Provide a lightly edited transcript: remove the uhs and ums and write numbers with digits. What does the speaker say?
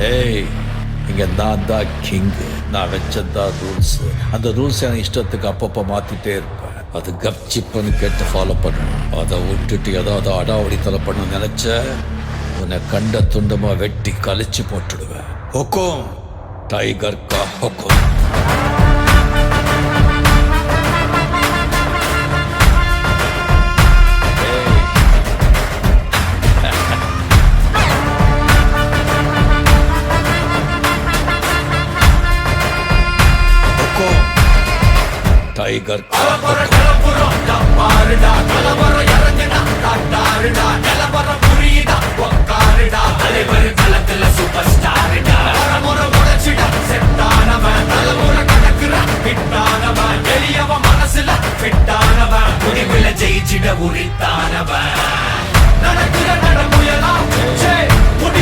ஏய், இங்க நான் தான் கிங்கு. நான் வச்சதான் ரூல்ஸ். அந்த ரூல்ஸ் எனக்கு இஷ்டத்துக்கு அப்பப்போ மாத்திட்டே இருப்பேன். அது கப்சிப்புன்னு கேட்டு ஃபாலோ பண்ணணும். அதை விட்டுட்டு ஏதாவது அடாவடித்தலை பண்ண நினைச்ச உன்னை கண்ட துண்டமா வெட்டி கழிச்சு போட்டுடுவேன். ஹொக்கும், டைகர் கா ஹொக்கும். டைகர் மனசுல ஜெயிச்சிட உரித்தானவன். நடக்கிற